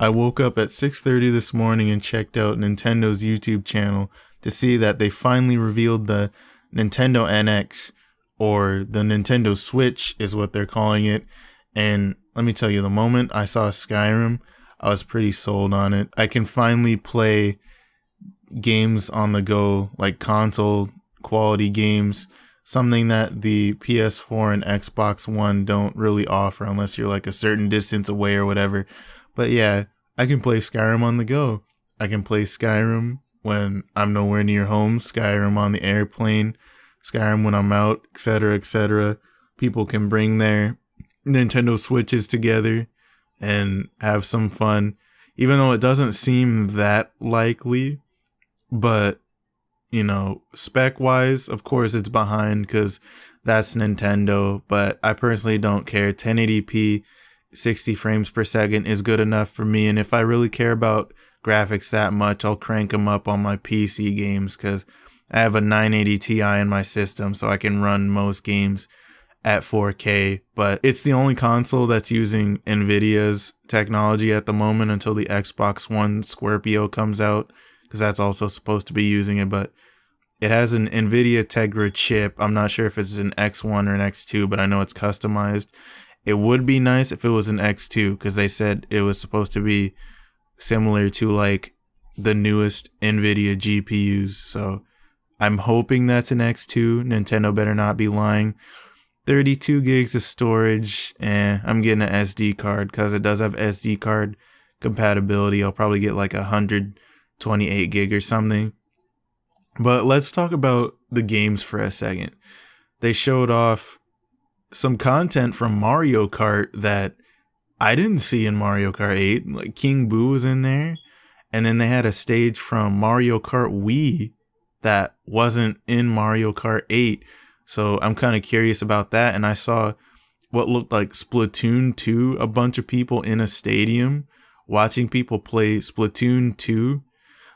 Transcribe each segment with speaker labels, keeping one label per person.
Speaker 1: I woke up at 6:30 this morning and checked out Nintendo's YouTube channel to see that they finally revealed the Nintendo NX, or the Nintendo Switch is what they're calling it. And let me tell you, the moment I saw Skyrim, I was pretty sold on it. I can finally play games on the go, like console quality games, something that the PS4 and Xbox One don't really offer unless you're like a certain distance away or whatever. But yeah, I can play Skyrim on the go. I can play Skyrim when I'm nowhere near home, Skyrim on the airplane, Skyrim when I'm out, etc., etc. People can bring their Nintendo Switches together and have some fun, even though it doesn't seem that likely. But, you know, spec-wise, of course it's behind because that's Nintendo, but I personally don't care. 1080p 60 frames per second is good enough for me, and if I really care about graphics that much, I'll crank them up on my PC games because I have a 980 Ti in my system, so I can run most games at 4K. But it's the only console that's using Nvidia's technology at the moment until the Xbox One Scorpio comes out, because that's also supposed to be using it. But it has an Nvidia Tegra chip. I'm not sure if it's an X1 or an X2, but I know it's customized. It would be nice if it was an X2, because they said it was supposed to be similar to like the newest Nvidia GPUs. So I'm hoping that's an X2. Nintendo better not be lying. 32 gigs of storage, I'm getting an SD card because it does have SD card compatibility. I'll probably get like 128 gig or something. But let's talk about the games for a second. They showed off some content from Mario Kart that I didn't see in Mario Kart 8. Like King Boo was in there. And then they had a stage from Mario Kart Wii that wasn't in Mario Kart 8. So I'm kind of curious about that. And I saw what looked like Splatoon 2, a bunch of people in a stadium watching people play Splatoon 2.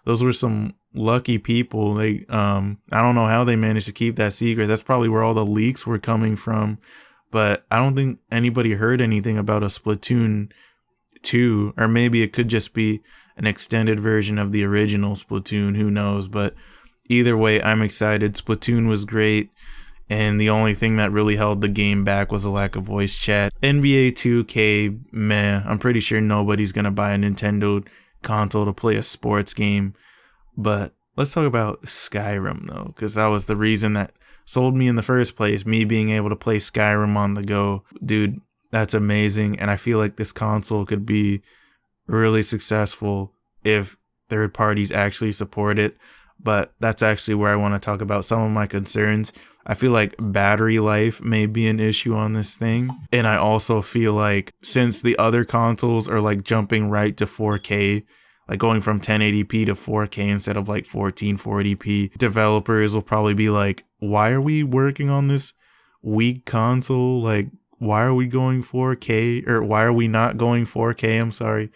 Speaker 1: Those were some lucky people. They I don't know how they managed to keep that secret. That's probably where all the leaks were coming from. But I don't think anybody heard anything about a Splatoon 2, or maybe it could just be an extended version of the original Splatoon, who knows. But either way, I'm excited. Splatoon was great, and the only thing that really held the game back was a lack of voice chat. NBA 2K, meh. I'm pretty sure nobody's gonna buy a Nintendo console to play a sports game. But let's talk about Skyrim though, because that was the reason that sold me in the first place, me being able to play Skyrim on the go. Dude, that's amazing, and I feel like this console could be really successful if third parties actually support it. But that's actually where I want to talk about some of my concerns. I feel like battery life may be an issue on this thing, and I also feel like since the other consoles are like jumping right to 4K, like going from 1080p to 4K instead of like 1440p, developers will probably be like, why are we working on this weak console? Like, why are we going 4K, or why are we not going 4K? I'm sorry.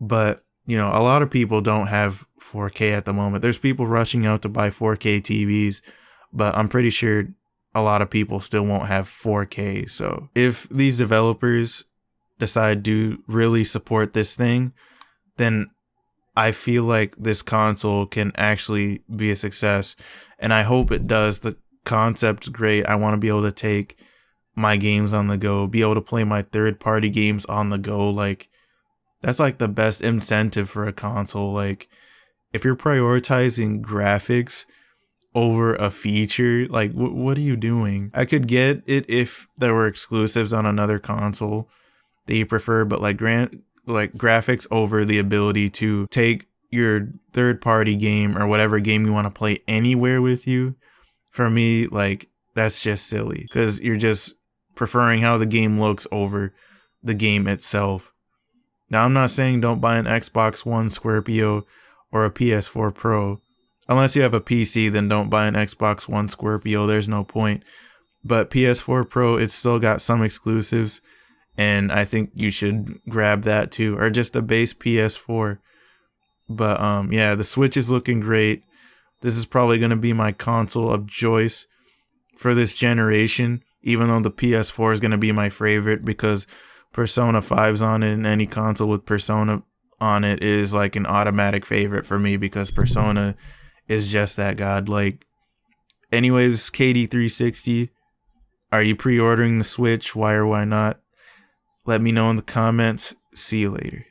Speaker 1: But, you know, a lot of people don't have 4K at the moment. There's people rushing out to buy 4K TVs, but I'm pretty sure a lot of people still won't have 4K. So if these developers decide to really support this thing, then I feel like this console can actually be a success, and I hope it does. The concept's great. I want to be able to take my games on the go, be able to play my third-party games on the go. Like, that's like the best incentive for a console. Like, if you're prioritizing graphics over a feature, like what are you doing? I could get it if there were exclusives on another console that you prefer, but like graphics over the ability to take your third party game or whatever game you want to play anywhere with you, for me, like, that's just silly, because you're just preferring how the game looks over the game itself. Now, I'm not saying don't buy an Xbox One Scorpio or a PS4 Pro. Unless you have a PC, then don't buy an Xbox One Scorpio. There's no point. But PS4 Pro, it's still got some exclusives, and I think you should grab that too, or just the base PS4. But yeah, the Switch is looking great. This is probably going to be my console of choice for this generation, even though the PS4 is going to be my favorite because Persona 5's on it, and any console with Persona on it is like an automatic favorite for me because Persona is just that godlike. Anyways, KD360, are you pre-ordering the Switch? Why or why not? Let me know in the comments. See you later.